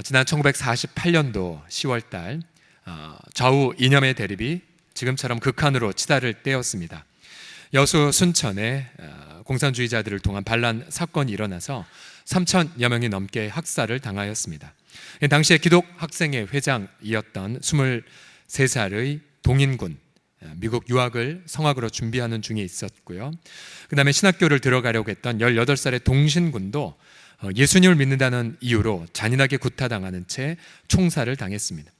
지난 1948년도 10월달 좌우 이념의 대립이 지금처럼 극한으로 치달을 때였습니다. 여수 순천에 공산주의자들을 통한 반란 사건이 일어나서 3,000여 명이 넘게 학살을 당하였습니다. 당시에 기독 학생회 회장이었던 23살의 동인군, 미국 유학을 성학으로 준비하는 중에 있었고요. 그 다음에 신학교를 들어가려고 했던 18살의 동신군도 예수님을 믿는다는 이유로 잔인하게 구타당하는 채 총살을 당했습니다.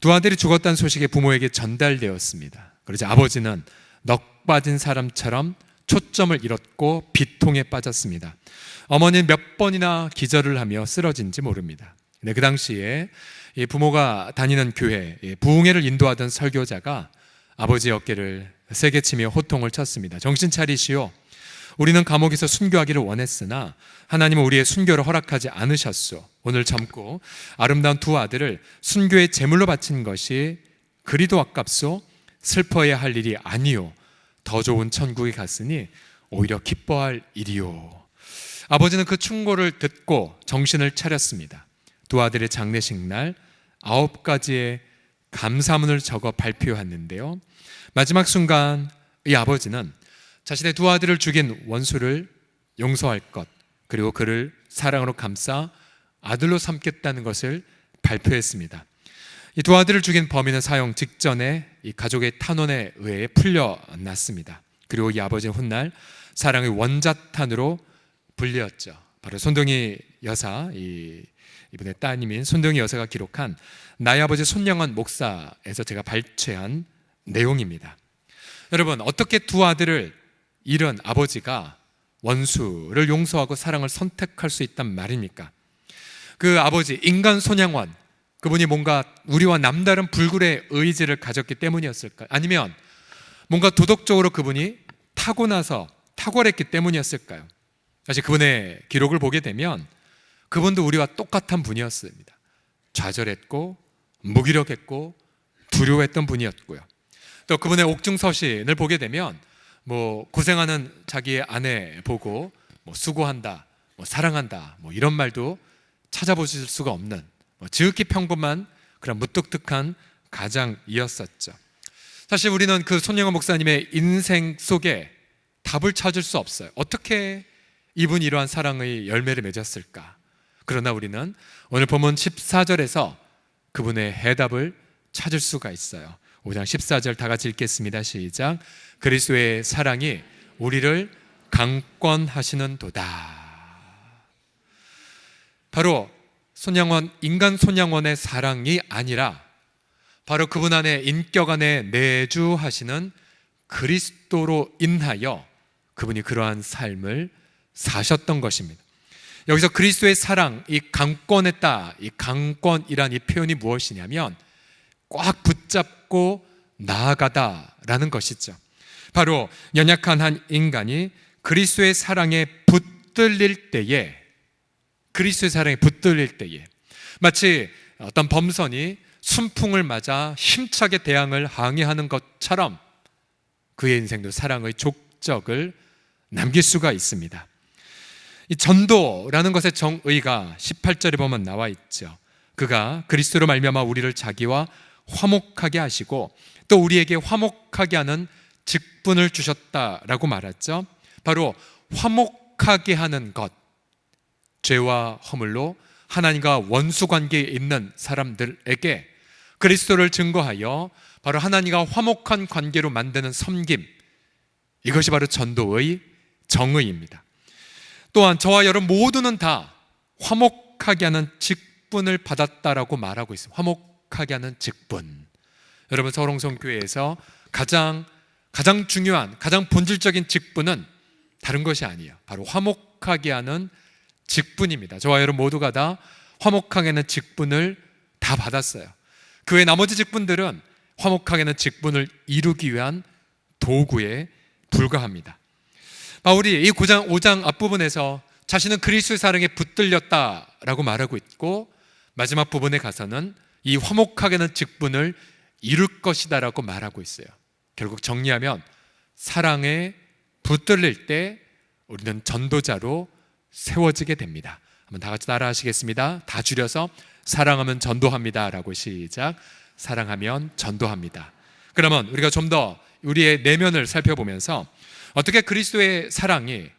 두 아들이 죽었다는 소식이 부모에게 전달되었습니다. 그러자 아버지는 넋 빠진 사람처럼 초점을 잃었고 비통에 빠졌습니다. 어머니는 몇 번이나 기절을 하며 쓰러진지 모릅니다. 그 당시에 부모가 다니는 교회, 부흥회를 인도하던 설교자가 아버지의 어깨를 세게 치며 호통을 쳤습니다. 정신 차리시오. 우리는 감옥에서 순교하기를 원했으나 하나님은 우리의 순교를 허락하지 않으셨소. 오늘 젊고 아름다운 두 아들을 순교의 제물로 바친 것이 그리도 아깝소. 슬퍼해야 할 일이 아니오. 더 좋은 천국에 갔으니 오히려 기뻐할 일이오. 아버지는 그 충고를 듣고 정신을 차렸습니다. 두 아들의 장례식 날 9가지의 감사문을 적어 발표했는데요. 마지막 순간 이 아버지는 자신의 두 아들을 죽인 원수를 용서할 것, 그리고 그를 사랑으로 감싸 아들로 삼겠다는 것을 발표했습니다. 이 두 아들을 죽인 범인은 사형 직전에 이 가족의 탄원에 의해 풀려났습니다. 그리고 이 아버지는 훗날 사랑의 원자탄으로 불렸죠. 바로 손동희 여사, 이분의 따님인 손동희 여사가 기록한 나의 아버지 손영원 목사에서 제가 발췌한 내용입니다. 여러분, 어떻게 두 아들을 잃은 아버지가 원수를 용서하고 사랑을 선택할 수 있단 말입니까? 그 아버지 인간 손양원, 그분이 뭔가 우리와 남다른 불굴의 의지를 가졌기 때문이었을까요? 아니면 뭔가 도덕적으로 그분이 탁월했기 때문이었을까요? 사실 그분의 기록을 보게 되면 그분도 우리와 똑같은 분이었습니다. 좌절했고 무기력했고 두려워했던 분이었고요. 또 그분의 옥중서신을 보게 되면 고생하는 자기의 아내 보고 수고한다, 사랑한다, 이런 말도 찾아보실 수가 없는 지극히 평범한 그런 무뚝뚝한 가장이었었죠. 사실 우리는 그 손영원 목사님의 인생 속에 답을 찾을 수 없어요. 어떻게 이분이 이러한 사랑의 열매를 맺었을까? 그러나 우리는 오늘 본문 14절에서 그분의 해답을 찾을 수가 있어요. 5장 14절 다 같이 읽겠습니다. 시작. 그리스도의 사랑이 우리를 강권하시는도다. 바로 인간 손양원의 사랑이 아니라 바로 그분 안에 인격 안에 내주하시는 그리스도로 인하여 그분이 그러한 삶을 사셨던 것입니다. 여기서 그리스도의 사랑, 이 강권했다, 이 강권이란 이 표현이 무엇이냐면 꽉 붙잡고 나아가다라는 것이죠. 바로 연약한 한 인간이 그리스도의 사랑에 붙들릴 때에 마치 어떤 범선이 순풍을 맞아 힘차게 대항을 항해하는 것처럼 그의 인생도 사랑의 족적을 남길 수가 있습니다. 이 전도라는 것의 정의가 18절에 보면 나와 있죠. 그가 그리스도로 말미암아 우리를 자기와 화목하게 하시고 또 우리에게 화목하게 하는 직분을 주셨다라고 말했죠. 바로 화목하게 하는 것, 죄와 허물로 하나님과 원수 관계에 있는 사람들에게 그리스도를 증거하여 바로 하나님과 화목한 관계로 만드는 섬김, 이것이 바로 전도의 정의입니다. 또한 저와 여러분 모두는 다 화목하게 하는 직분을 받았다라고 말하고 있습니다. 화목하게 하는 직분. 여러분, 서롱성교회에서 가장 중요한, 가장 본질적인 직분은 다른 것이 아니에요. 바로 화목하게 하는 직분입니다. 저와 여러분 모두가 다 화목하게 하는 직분을 다 받았어요. 그 외 나머지 직분들은 화목하게 하는 직분을 이루기 위한 도구에 불과합니다. 바울이 이 5장 앞부분에서 자신은 그리스도의 사랑에 붙들렸다라고 말하고 있고, 마지막 부분에 가서는 이 화목하게 하는 직분을 이룰 것이다라고 말하고 있어요. 결국 정리하면 사랑에 붙들릴 때 우리는 전도자로 세워지게 됩니다. 한번 다 같이 따라 하시겠습니다. 다 줄여서 사랑하면 전도합니다 라고 시작. 사랑하면 전도합니다. 그러면 우리가 좀 더 우리의 내면을 살펴보면서 어떻게 그리스도의 사랑이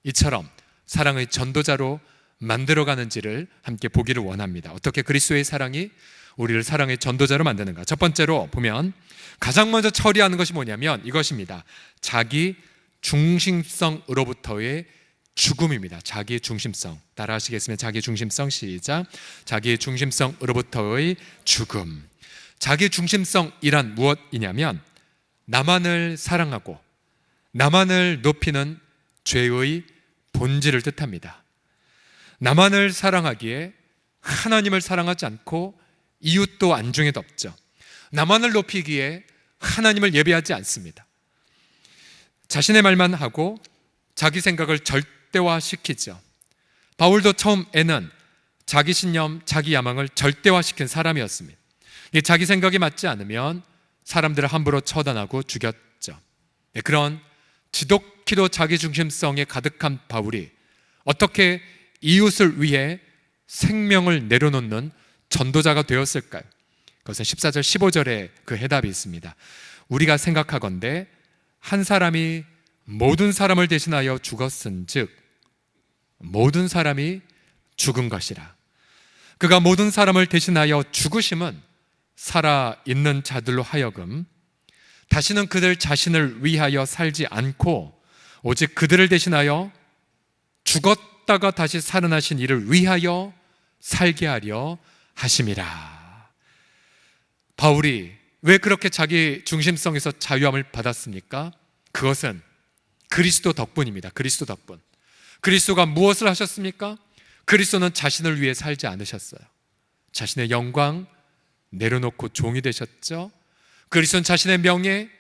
이처럼 사랑의 전도자로 만들어가는지를 함께 보기를 원합니다. 어떻게 그리스도의 사랑이 우리를 사랑의 전도자로 만드는가. 첫 번째로 보면 가장 먼저 처리하는 것이 뭐냐면 이것입니다. 자기 중심성으로부터의 죽음입니다. 자기 중심성. 따라 하시겠으면 자기 중심성 시작. 자기 중심성으로부터의 죽음. 자기 중심성이란 무엇이냐면 나만을 사랑하고 나만을 높이는 죄의 본질을 뜻합니다. 나만을 사랑하기에 하나님을 사랑하지 않고 이웃도 안중에 덮죠. 나만을 높이기에 하나님을 예배하지 않습니다. 자신의 말만 하고 자기 생각을 절대화시키죠. 바울도 처음에는 자기 신념, 자기 야망을 절대화시킨 사람이었습니다. 자기 생각이 맞지 않으면 사람들을 함부로 처단하고 죽였죠. 그런 지독히도 자기중심성에 가득한 바울이 어떻게 이웃을 위해 생명을 내려놓는 전도자가 되었을까요? 그것은 14절 15절에 그 해답이 있습니다. 우리가 생각하건대 한 사람이 모든 사람을 대신하여 죽었은즉 모든 사람이 죽은 것이라. 그가 모든 사람을 대신하여 죽으심은 살아있는 자들로 하여금 다시는 그들 자신을 위하여 살지 않고 오직 그들을 대신하여 죽었다가 다시 살아나신 이를 위하여 살게 하려 하심이라. 바울이 왜 그렇게 자기 중심성에서 자유함을 받았습니까? 그것은 그리스도 덕분입니다. 그리스도 덕분. 그리스도가 무엇을 하셨습니까? 그리스도는 자신을 위해 살지 않으셨어요. 자신의 영광 내려놓고 종이 되셨죠. 그리스도는 자신의 명예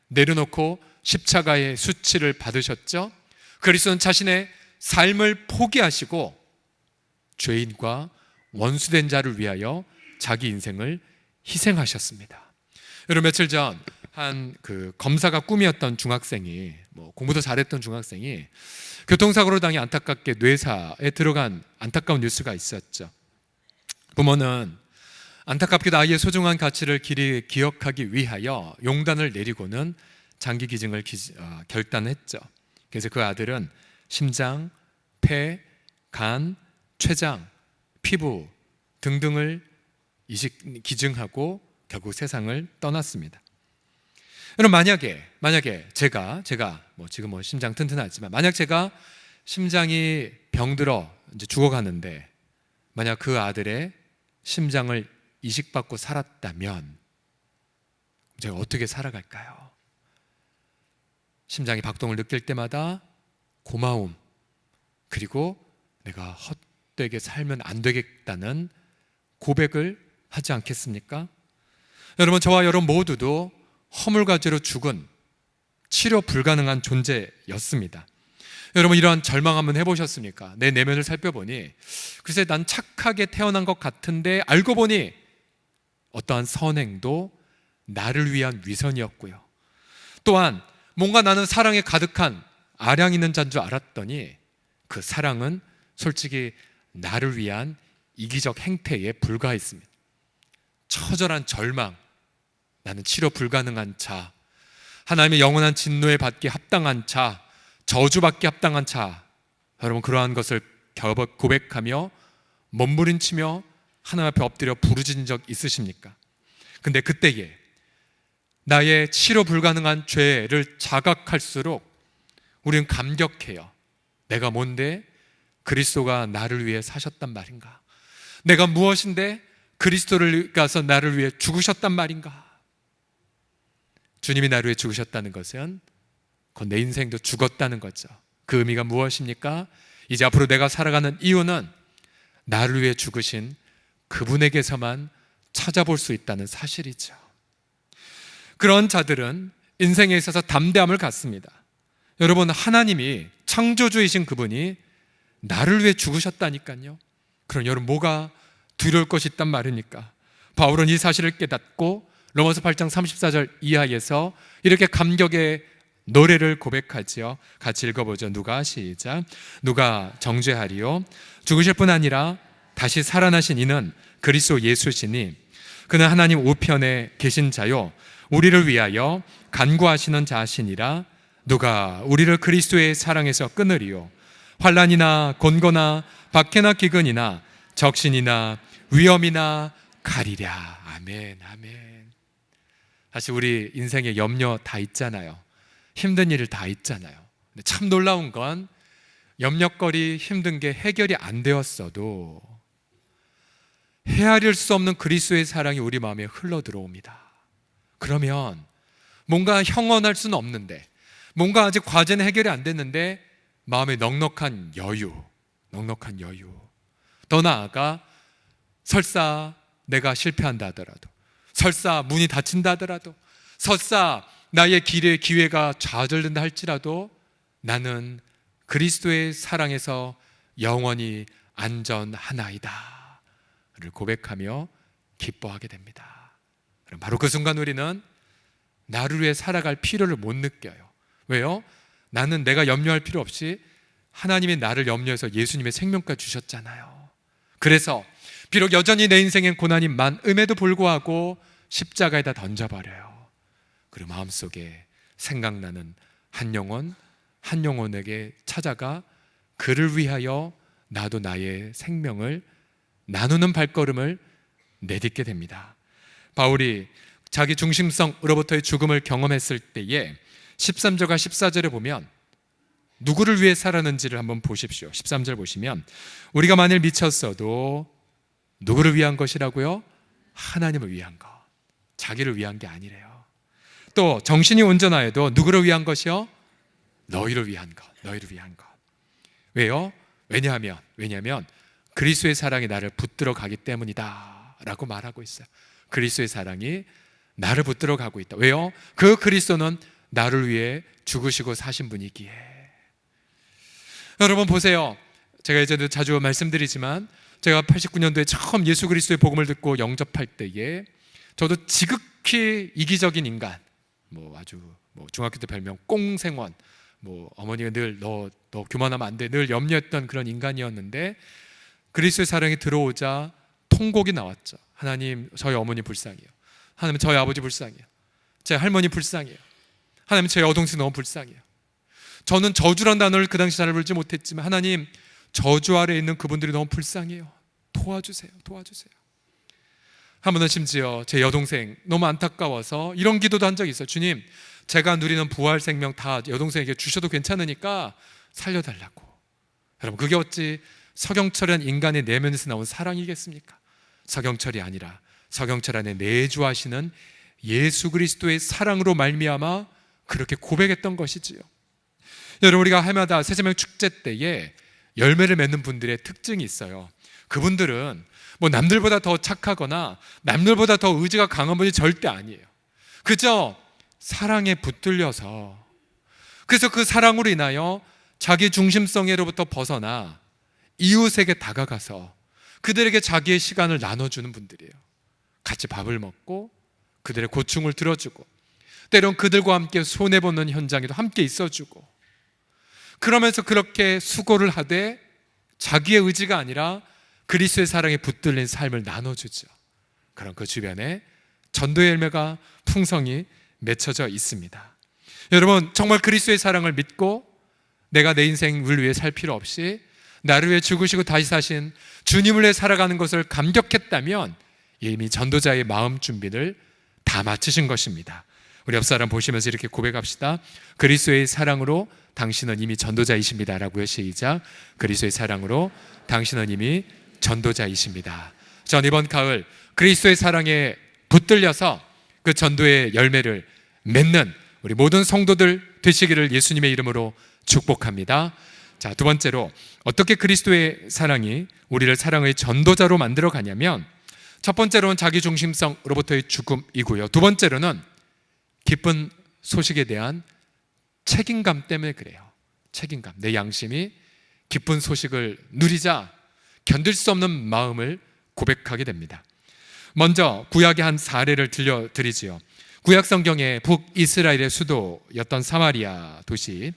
내려놓고 십자가의 수치를 받으셨죠. 그리스도는 자신의 삶을 포기하시고 죄인과 원수된 자를 위하여 자기 인생을 희생하셨습니다. 여러분, 며칠 전 한 검사가 꿈이었던 중학생이 공부도 잘했던 중학생이 교통사고로 당해 안타깝게 뇌사에 들어간 안타까운 뉴스가 있었죠. 부모는 안타깝게도 아이의 소중한 가치를 길이 기억하기 위하여 용단을 내리고는 장기 기증을 결단했죠. 그래서 그 아들은 심장, 폐, 간, 췌장, 피부 등등을 기증하고 결국 세상을 떠났습니다. 여러분, 만약에 제가 지금 심장 튼튼하지만 만약 제가 심장이 병들어 이제 죽어가는데 만약 그 아들의 심장을 이식받고 살았다면 제가 어떻게 살아갈까요? 심장이 박동을 느낄 때마다 고마움, 그리고 내가 헛되게 살면 안 되겠다는 고백을 하지 않겠습니까? 여러분, 저와 여러분 모두도 허물과제로 죽은 치료 불가능한 존재였습니다. 여러분, 이러한 절망 한번 해보셨습니까? 내 내면을 살펴보니 글쎄 난 착하게 태어난 것 같은데 알고 보니 어떠한 선행도 나를 위한 위선이었고요. 또한 뭔가 나는 사랑에 가득한 아량 있는 자인 줄 알았더니 그 사랑은 솔직히 나를 위한 이기적 행태에 불과했습니다. 처절한 절망, 나는 치료 불가능한 자, 하나님의 영원한 진노에 받기 합당한 자, 저주받기 합당한 자. 여러분, 그러한 것을 고백하며 몸부림치며 하나님 앞에 엎드려 부르짖은 적 있으십니까? 근데 그때에 나의 치료 불가능한 죄를 자각할수록 우리는 감격해요. 내가 뭔데 그리스도가 나를 위해 사셨단 말인가? 내가 무엇인데 그리스도를 가서 나를 위해 죽으셨단 말인가? 주님이 나를 위해 죽으셨다는 것은 그건 내 인생도 죽었다는 거죠. 그 의미가 무엇입니까? 이제 앞으로 내가 살아가는 이유는 나를 위해 죽으신 그분에게서만 찾아볼 수 있다는 사실이죠. 그런 자들은 인생에 있어서 담대함을 갖습니다. 여러분, 하나님이 창조주이신 그분이 나를 위해 죽으셨다니까요. 그럼 여러분, 뭐가 두려울 것이 있단 말입니까? 바울은 이 사실을 깨닫고 로마서 8장 34절 이하에서 이렇게 감격의 노래를 고백하지요. 같이 읽어보죠. 누가 시작. 누가 정죄하리요? 죽으실 뿐 아니라 다시 살아나신 이는 그리스도 예수시니 그는 하나님 우편에 계신 자요 우리를 위하여 간구하시는 자시니라. 누가 우리를 그리스도의 사랑에서 끊으리요? 환난이나 곤고나 박해나 기근이나 적신이나 위험이나 가리랴. 아멘, 아멘. 사실 우리 인생에 염려 다 있잖아요. 힘든 일 다 있잖아요. 근데 참 놀라운 건 염려거리 힘든 게 해결이 안 되었어도 헤아릴 수 없는 그리스도의 사랑이 우리 마음에 흘러 들어옵니다. 그러면 뭔가 형언할 수는 없는데, 뭔가 아직 과제는 해결이 안 됐는데 마음에 넉넉한 여유, 더 나아가 설사 내가 실패한다 하더라도, 설사 문이 닫힌다 하더라도, 설사 나의 길에 기회가 좌절된다 할지라도 나는 그리스도의 사랑에서 영원히 안전하나이다 를 고백하며 기뻐하게 됩니다. 그럼 바로 그 순간 우리는 나를 위해 살아갈 필요를 못 느껴요. 왜요? 나는 내가 염려할 필요 없이 하나님이 나를 염려해서 예수님의 생명까지 주셨잖아요. 그래서 비록 여전히 내 인생엔 고난이 많음에도 불구하고 십자가에다 던져버려요. 그리고 마음속에 생각나는 한 영혼에게 찾아가 그를 위하여 나도 나의 생명을 나누는 발걸음을 내딛게 됩니다. 바울이 자기 중심성으로부터의 죽음을 경험했을 때에 13절과 14절에 보면 누구를 위해 살았는지를 한번 보십시오. 13절 보시면 우리가 만일 미쳤어도 누구를 위한 것이라고요? 하나님을 위한 것. 자기를 위한 게 아니래요. 또 정신이 온전하여도 누구를 위한 것이요? 너희를 위한 것. 왜요? 왜냐하면 그리스도의 사랑이 나를 붙들어 가기 때문이다 라고 말하고 있어요. 그리스도의 사랑이 나를 붙들어 가고 있다. 왜요? 그 그리스도는 나를 위해 죽으시고 사신 분이기에. 여러분 보세요. 제가 예전에도 자주 말씀드리지만 제가 89년도에 처음 예수 그리스도의 복음을 듣고 영접할 때에 저도 지극히 이기적인 인간, 아주 중학교 때 별명 꽁생원, 어머니가 늘 너 교만하면 안 돼 늘 염려했던 그런 인간이었는데 그리스도의 사랑이 들어오자 통곡이 나왔죠. 하나님, 저희 어머니 불쌍해요. 하나님, 저희 아버지 불쌍해요. 제 할머니 불쌍해요. 하나님, 제 여동생 너무 불쌍해요. 저는 저주란 단어를 그 당시 잘 부르지 못했지만 하나님, 저주 아래에 있는 그분들이 너무 불쌍해요. 도와주세요. 한 번은 심지어 제 여동생 너무 안타까워서 이런 기도도 한 적이 있어요. 주님, 제가 누리는 부활 생명 다 여동생에게 주셔도 괜찮으니까 살려달라고. 여러분, 그게 어찌 서경철이란 인간의 내면에서 나온 사랑이겠습니까? 서경철이 아니라 서경철 안에 내주하시는 예수 그리스도의 사랑으로 말미암아 그렇게 고백했던 것이지요. 여러분, 우리가 해마다 새세명 축제 때에 열매를 맺는 분들의 특징이 있어요. 그분들은 남들보다 더 착하거나 남들보다 더 의지가 강한 분이 절대 아니에요. 그저 사랑에 붙들려서, 그래서 그 사랑으로 인하여 자기 중심성으로부터 벗어나 이웃에게 다가가서 그들에게 자기의 시간을 나눠주는 분들이에요. 같이 밥을 먹고 그들의 고충을 들어주고 때론 그들과 함께 손해보는 현장에도 함께 있어주고, 그러면서 그렇게 수고를 하되 자기의 의지가 아니라 그리스도의 사랑에 붙들린 삶을 나눠주죠. 그럼 그 주변에 전도의 열매가 풍성히 맺혀져 있습니다. 여러분, 정말 그리스도의 사랑을 믿고 내가 내 인생을 위해 살 필요 없이 나를 위해 죽으시고 다시 사신 주님을 위해 살아가는 것을 감격했다면 이미 전도자의 마음 준비를 다 마치신 것입니다. 우리 옆 사람 보시면서 이렇게 고백합시다. 그리스도의 사랑으로 당신은 이미 전도자이십니다 라고요. 시작. 그리스도의 사랑으로 당신은 이미 전도자이십니다. 전 이번 가을 그리스도의 사랑에 붙들려서 그 전도의 열매를 맺는 우리 모든 성도들 되시기를 예수님의 이름으로 축복합니다. 자, 두 번째로 어떻게 그리스도의 사랑이 우리를 사랑의 전도자로 만들어 가냐면, 첫 번째로는 자기 중심성으로부터의 죽음이고요. 두 번째로는 기쁜 소식에 대한 책임감 때문에 그래요. 책임감. 내 양심이 기쁜 소식을 누리자 견딜 수 없는 마음을 고백하게 됩니다. 먼저 구약의 한 사례를 들려드리지요. 구약 성경의 북이스라엘의 수도였던 사마리아 도시,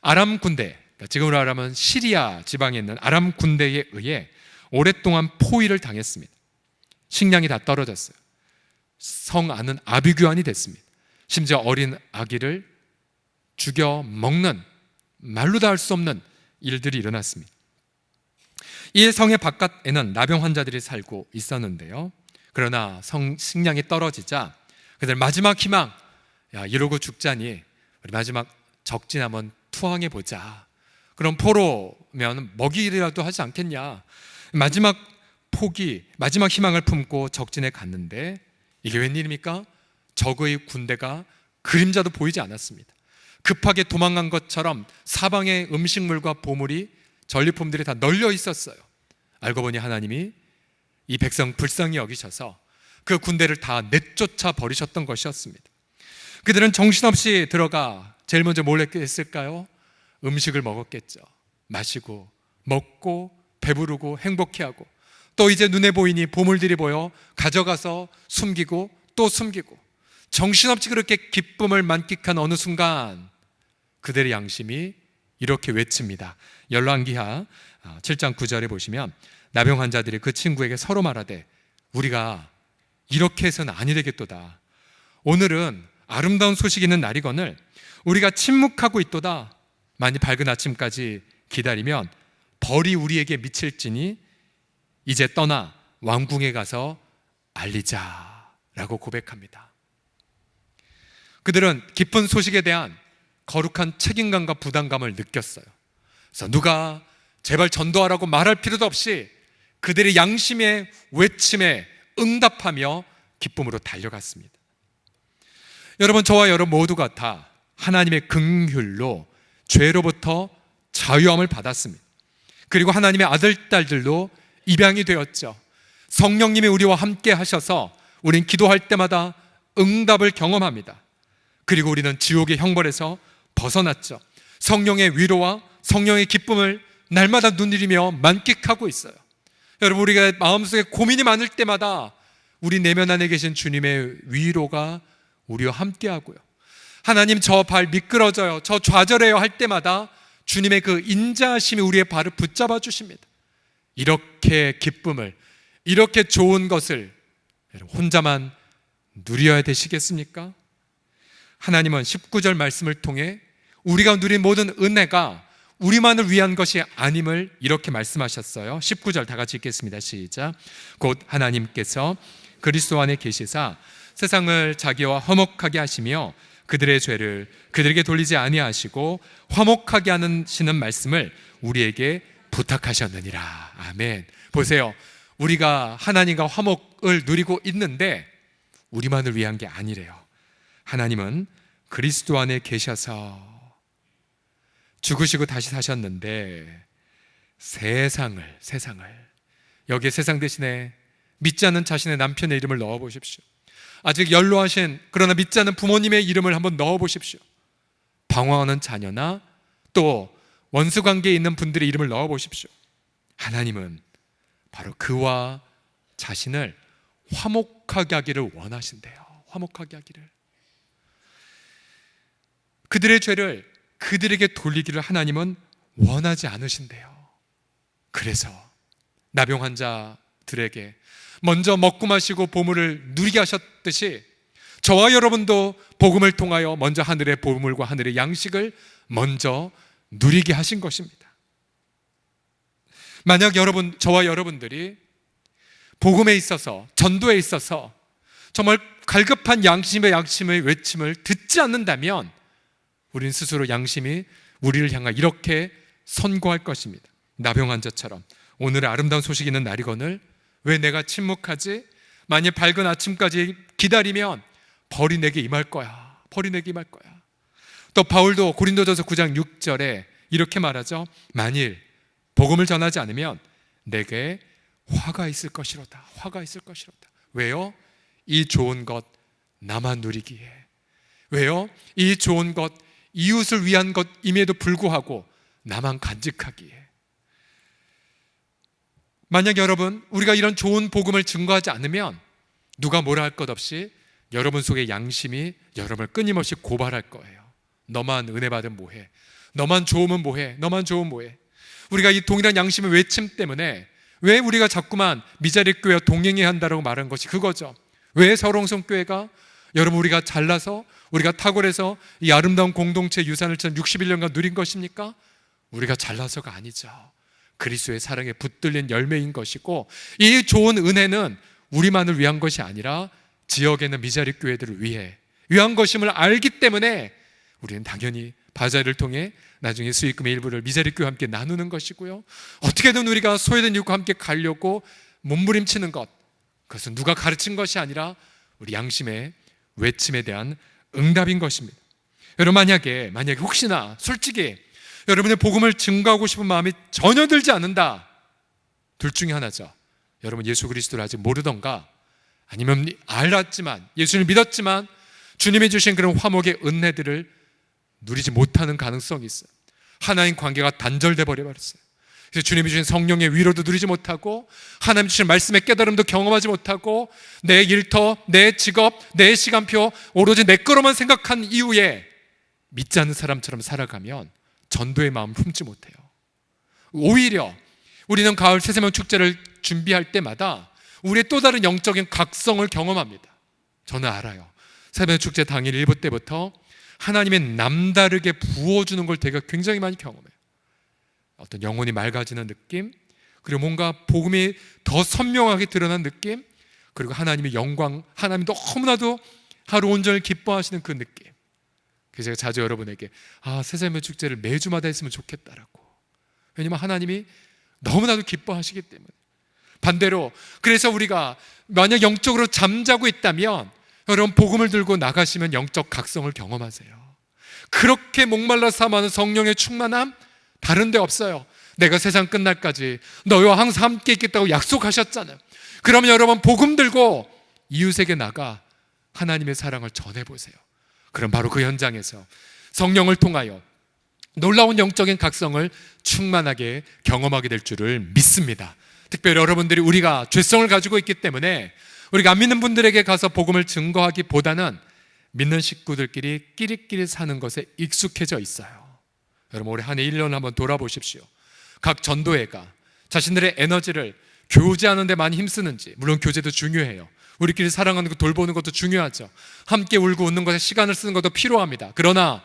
아람 군대, 지금으로 말하면 시리아 지방에 있는 아람 군대에 의해 오랫동안 포위를 당했습니다. 식량이 다 떨어졌어요. 성 안은 아비규환이 됐습니다. 심지어 어린 아기를 죽여 먹는, 말로 다 할 수 없는 일들이 일어났습니다. 이 성의 바깥에는 나병 환자들이 살고 있었는데요. 그러나 식량이 떨어지자 그들 마지막 희망, 야 이러고 죽자니 우리 마지막 적진 한번 투항해 보자. 그럼 포로면 먹이라도 하지 않겠냐. 마지막 포기, 마지막 희망을 품고 적진에 갔는데 이게 웬일입니까? 적의 군대가 그림자도 보이지 않았습니다. 급하게 도망간 것처럼 사방에 음식물과 보물이, 전리품들이 다 널려 있었어요. 알고 보니 하나님이 이 백성 불쌍히 여기셔서 그 군대를 다 내쫓아 버리셨던 것이었습니다. 그들은 정신없이 들어가 제일 먼저 뭘 했을까요? 음식을 먹었겠죠. 마시고 먹고 배부르고 행복해하고, 또 이제 눈에 보이니 보물들이 보여 가져가서 숨기고 또 숨기고, 정신없이 그렇게 기쁨을 만끽한 어느 순간 그들의 양심이 이렇게 외칩니다. 열왕기하 7장 9절에 보시면 나병 환자들이 그 친구에게 서로 말하되 우리가 이렇게 해서는 아니 되겠도다. 오늘은 아름다운 소식이 있는 날이거늘 우리가 침묵하고 있도다. 만일 밝은 아침까지 기다리면 벌이 우리에게 미칠지니 이제 떠나 왕궁에 가서 알리자라고 고백합니다. 그들은 기쁜 소식에 대한 거룩한 책임감과 부담감을 느꼈어요. 그래서 누가 제발 전도하라고 말할 필요도 없이 그들의 양심의 외침에 응답하며 기쁨으로 달려갔습니다. 여러분, 저와 여러분 모두가 다 하나님의 긍휼로 죄로부터 자유함을 받았습니다. 그리고 하나님의 아들, 딸들로 입양이 되었죠. 성령님이 우리와 함께 하셔서 우린 기도할 때마다 응답을 경험합니다. 그리고 우리는 지옥의 형벌에서 벗어났죠. 성령의 위로와 성령의 기쁨을 날마다 누리며 만끽하고 있어요. 여러분, 우리가 마음속에 고민이 많을 때마다 우리 내면 안에 계신 주님의 위로가 우리와 함께하고요. 하나님 저 발 미끄러져요, 저 좌절해요 할 때마다 주님의 그 인자하심이 우리의 발을 붙잡아 주십니다. 이렇게 기쁨을, 이렇게 좋은 것을 혼자만 누려야 되시겠습니까? 하나님은 19절 말씀을 통해 우리가 누린 모든 은혜가 우리만을 위한 것이 아님을 이렇게 말씀하셨어요. 19절 다 같이 읽겠습니다. 시작. 곧 하나님께서 그리스도 안에 계시사 세상을 자기와 화목하게 하시며 그들의 죄를 그들에게 돌리지 아니하시고 화목하게 하시는 말씀을 우리에게 부탁하셨느니라. 아멘. 보세요, 우리가 하나님과 화목을 누리고 있는데 우리만을 위한 게 아니래요. 하나님은 그리스도 안에 계셔서 죽으시고 다시 사셨는데 세상을 여기에 세상 대신에 믿지 않는 자신의 남편의 이름을 넣어 보십시오. 아직 연로하신 그러나 믿지 않는 부모님의 이름을 한번 넣어 보십시오. 방황하는 자녀나 또 원수 관계에 있는 분들의 이름을 넣어 보십시오. 하나님은 바로 그와 자신을 화목하게 하기를 원하신대요. 화목하게 하기를. 그들의 죄를 그들에게 돌리기를 하나님은 원하지 않으신대요. 그래서 나병 환자들에게 먼저 먹고 마시고 보물을 누리게 하셨듯이 저와 여러분도 복음을 통하여 먼저 하늘의 보물과 하늘의 양식을 먼저 누리게 하신 것입니다. 만약 저와 여러분들이 복음에 있어서, 전도에 있어서 정말 갈급한 양심의 외침을 듣지 않는다면 우린 스스로 양심이 우리를 향하 이렇게 선고할 것입니다. 나병 환자처럼 오늘의 아름다운 소식이 있는 날이거늘 왜 내가 침묵하지? 만일 밝은 아침까지 기다리면 벌이 내게 임할 거야. 벌이 내게 임할 거야. 또 바울도 고린도전서 9장 6절에 이렇게 말하죠. 만일 복음을 전하지 않으면 내게 화가 있을 것이로다. 화가 있을 것이로다. 왜요? 이 좋은 것 나만 누리기에. 왜요? 이 좋은 것 이웃을 위한 것임에도 불구하고 나만 간직하기에. 만약 여러분, 우리가 이런 좋은 복음을 증거하지 않으면 누가 뭐라 할 것 없이 여러분 속의 양심이 여러분을 끊임없이 고발할 거예요. 너만 은혜 받으면 뭐해? 너만 좋으면 뭐해? 너만 좋으면 뭐해? 우리가 이 동일한 양심의 외침 때문에 왜 우리가 자꾸만 미자립교회와 동행해야 한다고 말한 것이 그거죠. 왜 서롱성교회가 여러분 우리가 잘나서 우리가 탁월해서 이 아름다운 공동체 유산을 61년간 누린 것입니까? 우리가 잘나서가 아니죠. 그리스도의 사랑에 붙들린 열매인 것이고, 이 좋은 은혜는 우리만을 위한 것이 아니라 지역에 있는 미자립 교회들을 위한 것임을 알기 때문에 우리는 당연히 바자를 통해 나중에 수익금의 일부를 미자립 교회와 함께 나누는 것이고요, 어떻게든 우리가 소외된 이웃과 함께 가려고 몸부림치는 것, 그것은 누가 가르친 것이 아니라 우리 양심의 외침에 대한 응답인 것입니다. 여러분 만약에 혹시나 솔직히 여러분의 복음을 증거하고 싶은 마음이 전혀 들지 않는다, 둘 중에 하나죠. 여러분 예수 그리스도를 아직 모르던가, 아니면 알았지만 예수를 믿었지만 주님이 주신 그런 화목의 은혜들을 누리지 못하는 가능성이 있어요. 하나님 관계가 단절돼 버려버렸어요. 그래서 주님이 주신 성령의 위로도 누리지 못하고, 하나님 주신 말씀의 깨달음도 경험하지 못하고, 내 일터, 내 직업, 내 시간표 오로지 내 거로만 생각한 이후에 믿지 않는 사람처럼 살아가면 전도의 마음을 품지 못해요. 오히려 우리는 가을 새세명 축제를 준비할 때마다 우리의 또 다른 영적인 각성을 경험합니다. 저는 알아요. 새세명 축제 당일 일부 때부터 하나님의 남다르게 부어주는 걸 제가 굉장히 많이 경험해요. 어떤 영혼이 맑아지는 느낌, 그리고 뭔가 복음이 더 선명하게 드러난 느낌, 그리고 하나님의 영광, 하나님이 너무나도 하루 온전히 기뻐하시는 그 느낌. 그래서 제가 자주 여러분에게 새세명 축제를 매주마다 했으면 좋겠다라고. 왜냐하면 하나님이 너무나도 기뻐하시기 때문에. 반대로 그래서 우리가 만약 영적으로 잠자고 있다면 여러분 복음을 들고 나가시면 영적 각성을 경험하세요. 그렇게 목말라 삼아는 성령의 충만함 다른 데 없어요. 내가 세상 끝날까지 너희와 항상 함께 있겠다고 약속하셨잖아요. 그러면 여러분 복음 들고 이웃에게 나가 하나님의 사랑을 전해보세요. 그럼 바로 그 현장에서 성령을 통하여 놀라운 영적인 각성을 충만하게 경험하게 될 줄을 믿습니다. 특별히 여러분들이 우리가 죄성을 가지고 있기 때문에 우리가 안 믿는 분들에게 가서 복음을 증거하기보다는 믿는 식구들끼리 끼리끼리 사는 것에 익숙해져 있어요. 여러분 올해 한 해 1년 한번 돌아보십시오. 각 전도회가 자신들의 에너지를 교제하는 데 많이 힘쓰는지, 물론 교제도 중요해요. 우리끼리 사랑하는 거 돌보는 것도 중요하죠. 함께 울고 웃는 것에 시간을 쓰는 것도 필요합니다. 그러나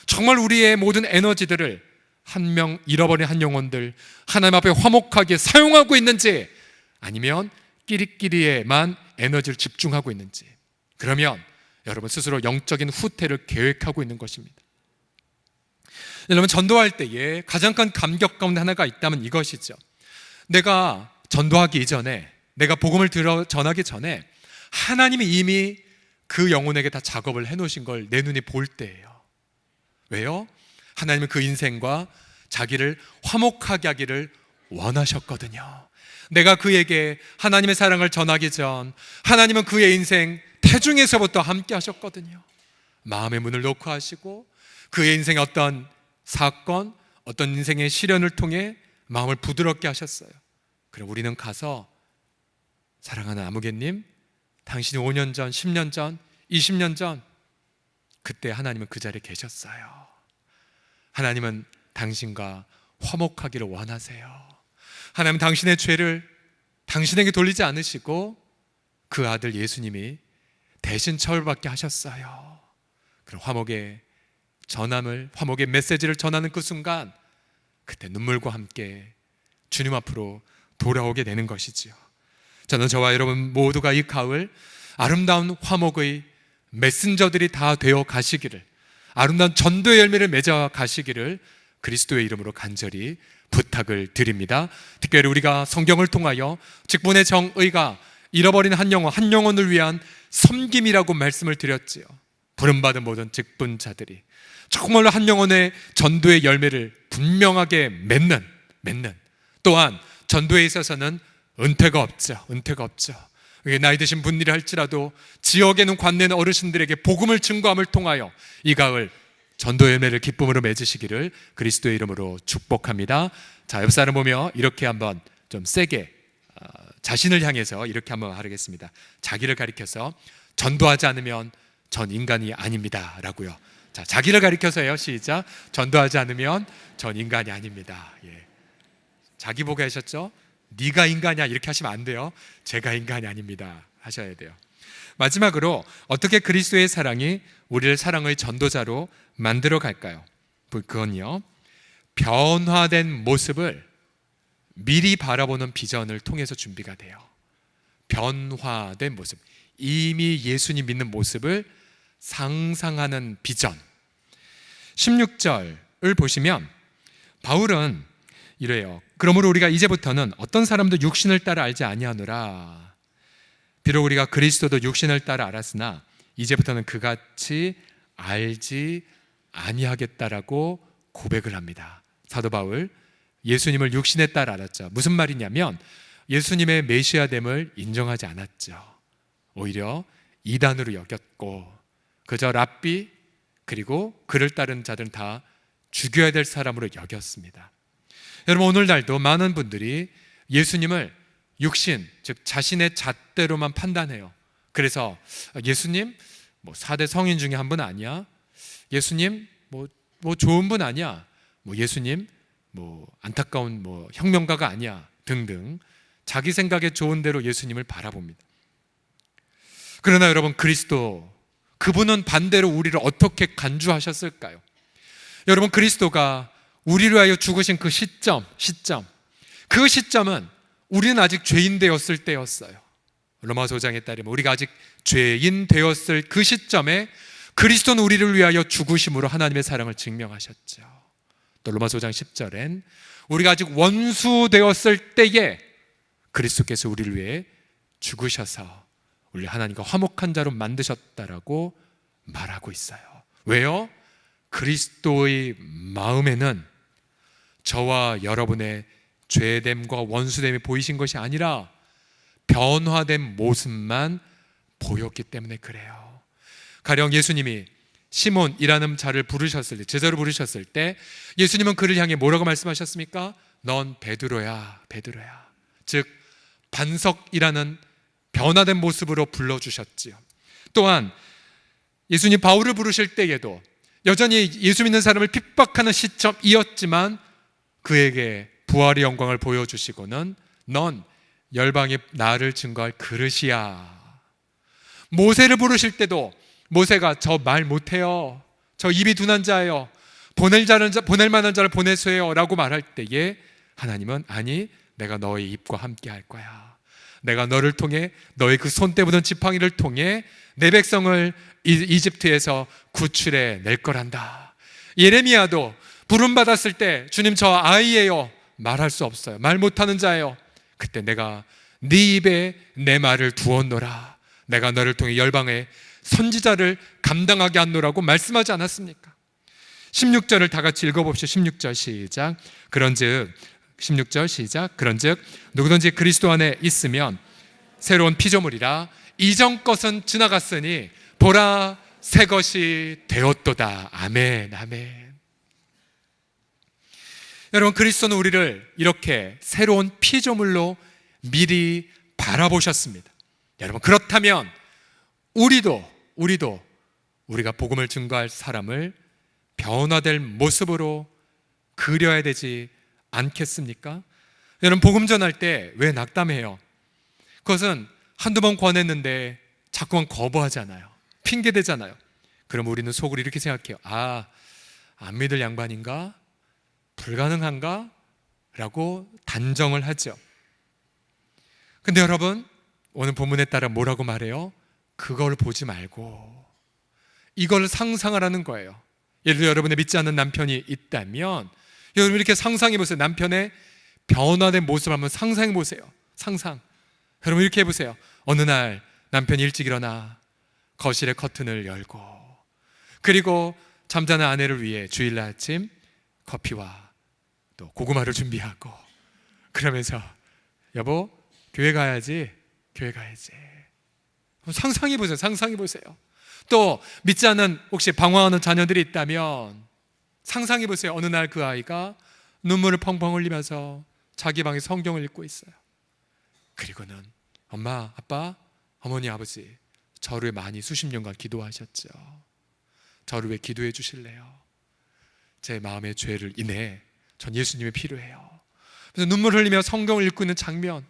정말 우리의 모든 에너지들을 한 명 잃어버린 한 영혼들 하나님 앞에 화목하게 사용하고 있는지, 아니면 끼리끼리에만 에너지를 집중하고 있는지, 그러면 여러분 스스로 영적인 후퇴를 계획하고 있는 것입니다. 여러분 전도할 때에 가장 큰 감격 가운데 하나가 있다면 이것이죠. 내가 전도하기 이전에, 내가 복음을 전하기 전에 하나님이 이미 그 영혼에게 다 작업을 해놓으신 걸 내 눈이 볼 때예요. 왜요? 하나님은 그 인생과 자기를 화목하게 하기를 원하셨거든요. 내가 그에게 하나님의 사랑을 전하기 전 하나님은 그의 인생 태중에서부터 함께 하셨거든요. 마음의 문을 놓고 하시고 그의 인생의 어떤 사건, 어떤 인생의 시련을 통해 마음을 부드럽게 하셨어요. 그럼 우리는 가서 사랑하는 아무개님, 당신이 5년 전, 10년 전, 20년 전 그때 하나님은 그 자리에 계셨어요. 하나님은 당신과 화목하기를 원하세요. 하나님은 당신의 죄를 당신에게 돌리지 않으시고 그 아들 예수님이 대신 처벌받게 하셨어요. 그럼 화목의 전함을, 화목의 메시지를 전하는 그 순간, 그때 눈물과 함께 주님 앞으로 돌아오게 되는 것이지요. 저는 저와 여러분 모두가 이 가을 아름다운 화목의 메신저들이 다 되어 가시기를, 아름다운 전도의 열매를 맺어 가시기를 그리스도의 이름으로 간절히 부탁을 드립니다. 특별히 우리가 성경을 통하여 직분의 정의가 잃어버린 한 영혼을 위한 섬김이라고 말씀을 드렸지요. 부름받은 모든 직분자들이 정말로 한 영혼의 전도의 열매를 분명하게 맺는, 또한 전도에 있어서는 은퇴가 없죠. 나이 드신 분들이 할지라도 지역에는 관내는 어르신들에게 복음을 증거함을 통하여 이 가을 전도 열매를 기쁨으로 맺으시기를 그리스도의 이름으로 축복합니다. 자, 옆 사람 보며 이렇게 한번 좀 세게 자신을 향해서 이렇게 한번 하겠습니다. 자기를 가리켜서 전도하지 않으면 전 인간이 아닙니다 라고요. 자, 자기를 가리켜서요. 시작. 전도하지 않으면 전 인간이 아닙니다. 예. 자기 보게 하셨죠? 네가 인간이야 이렇게 하시면 안 돼요. 제가 인간이 아닙니다 하셔야 돼요. 마지막으로 어떻게 그리스도의 사랑이 우리를 사랑의 전도자로 만들어 갈까요? 그건요, 변화된 모습을 미리 바라보는 비전을 통해서 준비가 돼요. 변화된 모습, 이미 예수님 믿는 모습을 상상하는 비전. 16절을 보시면 바울은 이래요. 그러므로 우리가 이제부터는 어떤 사람도 육신을 따라 알지 아니하노라. 비록 우리가 그리스도도 육신을 따라 알았으나 이제부터는 그같이 알지 아니하겠다라고 고백을 합니다. 사도 바울, 예수님을 육신에 따라 알았죠. 무슨 말이냐면 예수님의 메시아됨을 인정하지 않았죠. 오히려 이단으로 여겼고 그저 랍비 그리고 그를 따른 자들은 다 죽여야 될 사람으로 여겼습니다. 여러분, 오늘날도 많은 분들이 예수님을 육신, 즉 자신의 잣대로만 판단해요. 그래서 예수님 4대 성인 중에 한 분 아니야? 예수님 좋은 분 아니야? 예수님 안타까운 혁명가가 아니야? 등등 자기 생각에 좋은 대로 예수님을 바라봅니다. 그러나 여러분, 그리스도, 그분은 반대로 우리를 어떻게 간주하셨을까요? 여러분, 그리스도가 우리를 위하여 죽으신 그 시점은 우리는 아직 죄인 되었을 때였어요. 로마서 5장에 따르면 우리가 아직 죄인 되었을 그 시점에 그리스도는 우리를 위하여 죽으심으로 하나님의 사랑을 증명하셨죠. 또 로마서 5장 10절엔 우리가 아직 원수 되었을 때에 그리스도께서 우리를 위해 죽으셔서 우리 하나님과 화목한 자로 만드셨다라고 말하고 있어요. 왜요? 그리스도의 마음에는 저와 여러분의 죄됨과 원수됨이 보이신 것이 아니라 변화된 모습만 보였기 때문에 그래요. 가령 예수님이 시몬이라는 자를 부르셨을 때, 제자로 부르셨을 때 예수님은 그를 향해 뭐라고 말씀하셨습니까? 넌 베드로야, 베드로야. 즉 반석이라는 변화된 모습으로 불러주셨지요. 또한 예수님 바울을 부르실 때에도 여전히 예수 믿는 사람을 핍박하는 시점이었지만 그에게 부활의 영광을 보여주시고는 넌 열방에 나를 증거할 그릇이야. 모세를 부르실 때도 모세가 저 말 못해요, 저 입이 둔한 자예요, 보낼 만한 자를 보내세요 라고 말할 때에 하나님은 아니, 내가 너의 입과 함께 할 거야. 내가 너를 통해, 너의 그 손때 묻은 지팡이를 통해 내 백성을 이집트에서 구출해 낼 거란다. 예레미야도 부름받았을 때 주님 저 아이예요 말할 수 없어요, 말 못하는 자예요. 그때 내가 네 입에 내 말을 두었노라. 내가 너를 통해 열방의 선지자를 감당하게 한노라고 말씀하지 않았습니까? 16절을 다 같이 읽어봅시다. 16절 시작. 그런즉 16절 시작. 그런즉 누구든지 그리스도 안에 있으면 새로운 피조물이라 이전 것은 지나갔으니 보라 새 것이 되었도다. 아멘, 아멘. 여러분, 그리스도는 우리를 이렇게 새로운 피조물로 미리 바라보셨습니다. 여러분, 그렇다면 우리가 복음을 증거할 사람을 변화될 모습으로 그려야 되지 않겠습니까? 여러분, 복음 전할 때 왜 낙담해요? 그것은 한두 번 권했는데 자꾸만 거부하잖아요. 핑계대잖아요. 그럼 우리는 속으로 이렇게 생각해요. 안 믿을 양반인가? 불가능한가? 라고 단정을 하죠. 근데 여러분, 오늘 본문에 따라 뭐라고 말해요? 그걸 보지 말고 이걸 상상하라는 거예요. 예를 들어 여러분의 믿지 않는 남편이 있다면 여러분 이렇게 상상해 보세요. 남편의 변화된 모습을 한번 상상해 보세요. 상상. 여러분 이렇게 해보세요. 어느 날 남편이 일찍 일어나 거실에 커튼을 열고 그리고 잠자는 아내를 위해 주일날 아침 커피와 또 고구마를 준비하고 그러면서 여보 교회 가야지, 교회 가야지. 상상해 보세요. 상상해 보세요. 또 믿지 않는 혹시 방황하는 자녀들이 있다면 상상해 보세요. 어느 날 그 아이가 눈물을 펑펑 흘리면서 자기 방에 성경을 읽고 있어요. 그리고는 엄마, 아빠, 어머니, 아버지 저를 많이 수십 년간 기도하셨죠. 저를 왜 기도해 주실래요? 제 마음의 죄를 인해 전 예수님이 필요해요. 그래서 눈물 흘리며 성경을 읽고 있는 장면,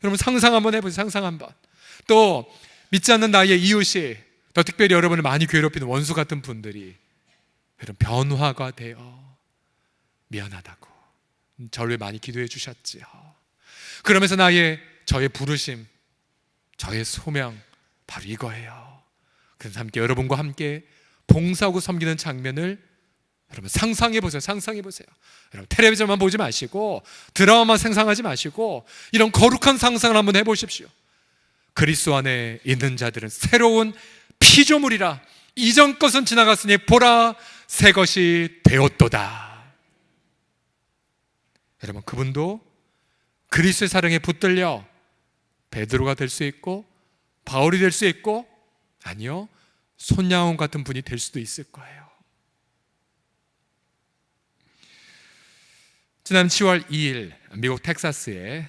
여러분 상상 한번 해보세요. 상상 한번. 또 믿지 않는 나의 이웃이, 더 특별히 여러분을 많이 괴롭히는 원수 같은 분들이 여러분 변화가 되어 미안하다고, 저를 많이 기도해 주셨지요. 그러면서 저의 부르심, 저의 소명 바로 이거예요. 그래서 함께 여러분과 함께 봉사하고 섬기는 장면을 여러분 상상해 보세요. 상상해 보세요. 여러분 텔레비전만 보지 마시고, 드라마만 상상하지 마시고, 이런 거룩한 상상을 한번 해보십시오. 그리스도 안에 있는 자들은 새로운 피조물이라, 이전 것은 지나갔으니 보라 새 것이 되었도다. 여러분 그분도 그리스도의 사랑에 붙들려 베드로가 될 수 있고, 바울이 될 수 있고, 아니요, 손양원 같은 분이 될 수도 있을 거예요. 지난 10월 2일 미국 텍사스의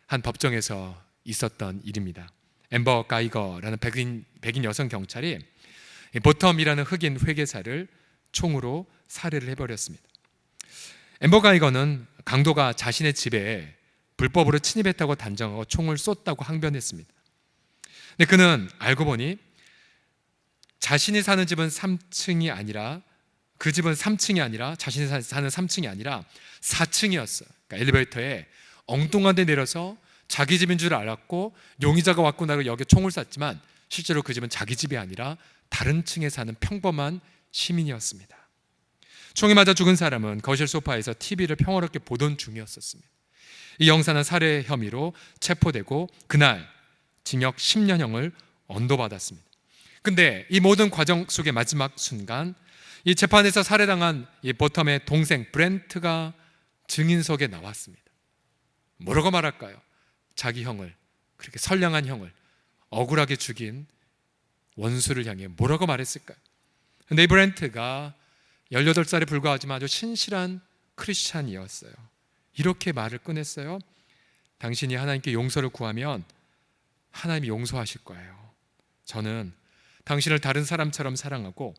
한 법정에서 있었던 일입니다. 앰버 가이거라는 백인 여성 경찰이 보텀이라는 흑인 회계사를 총으로 살해를 해버렸습니다. 앰버 가이거는 강도가 자신의 집에 불법으로 침입했다고 단정하고 총을 쏟다고 항변했습니다. 근데 그는 알고 보니 자신이 사는 집은 3층이 아니라, 그 집은 3층이 아니라, 자신이 사는 3층이 아니라 4층이었어요. 그러니까 엘리베이터에 엉뚱한 데 내려서 자기 집인 줄 알았고, 용의자가 왔고 나고 여기에 총을 쐈지만 실제로 그 집은 자기 집이 아니라 다른 층에 사는 평범한 시민이었습니다. 총에 맞아 죽은 사람은 거실 소파에서 TV를 평화롭게 보던 중이었습니다. 이 영사는 살해 혐의로 체포되고 그날 징역 10년형을 언도받았습니다. 근데 이 모든 과정 속의 마지막 순간, 이 재판에서 살해당한 이 보텀의 동생 브렌트가 증인석에 나왔습니다. 뭐라고 말할까요? 자기 형을, 그렇게 선량한 형을 억울하게 죽인 원수를 향해 뭐라고 말했을까요? 근데 이 브렌트가 18살에 불과하지만 아주 신실한 크리스찬이었어요. 이렇게 말을 꺼냈어요. 당신이 하나님께 용서를 구하면 하나님이 용서하실 거예요. 저는 당신을 다른 사람처럼 사랑하고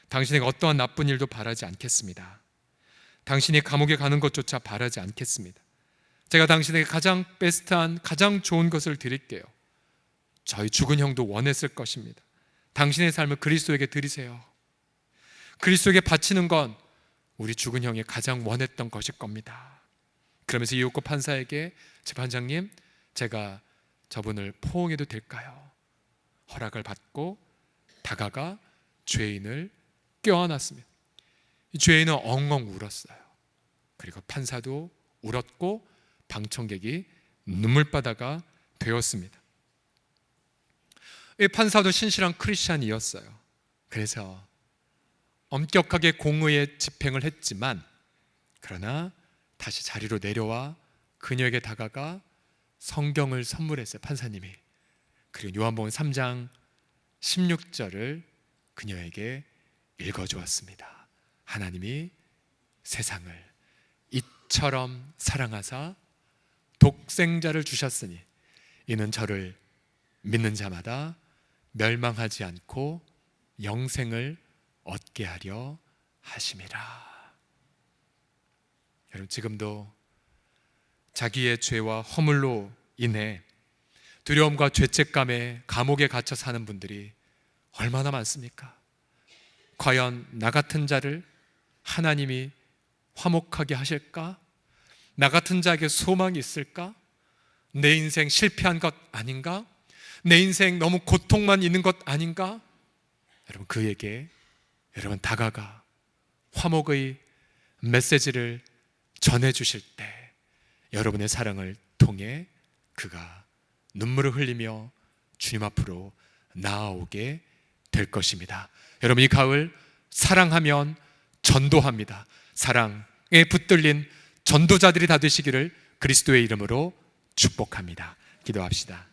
당신에게 어떠한 나쁜 일도 바라지 않겠습니다. 당신이 감옥에 가는 것조차 바라지 않겠습니다. 제가 당신에게 가장 베스트한, 가장 좋은 것을 드릴게요. 저희 죽은 형도 원했을 것입니다. 당신의 삶을 그리스도에게 드리세요. 그리스도에게 바치는 건 우리 죽은 형이 가장 원했던 것일 겁니다. 그러면서 이윽고 판사에게, 재판장님, 제가 저분을 포옹해도 될까요? 허락을 받고 다가가 죄인을 껴안았습니다. 이 죄인은 엉엉 울었어요. 그리고 판사도 울었고 방청객이 눈물바다가 되었습니다. 이 판사도 신실한 크리스찬이었어요. 그래서 엄격하게 공의의 집행을 했지만, 그러나 다시 자리로 내려와 그녀에게 다가가 성경을 선물했어요. 판사님이. 그리고 요한복음 3장 16절을 그녀에게 읽어주었습니다. 하나님이 세상을 이처럼 사랑하사 독생자를 주셨으니 이는 저를 믿는 자마다 멸망하지 않고 영생을 얻게 하려 하심이라. 여러분 지금도 자기의 죄와 허물로 인해 두려움과 죄책감에 감옥에 갇혀 사는 분들이 얼마나 많습니까? 과연 나 같은 자를 하나님이 화목하게 하실까? 나 같은 자에게 소망이 있을까? 내 인생 실패한 것 아닌가? 내 인생 너무 고통만 있는 것 아닌가? 여러분 그에게 여러분 다가가 화목의 메시지를 전해주실 때 여러분의 사랑을 통해 그가 눈물을 흘리며 주님 앞으로 나아오게 될 것입니다. 여러분 이 가을 사랑하면 전도합니다. 사랑에 붙들린 전도자들이 다 되시기를 그리스도의 이름으로 축복합니다. 기도합시다.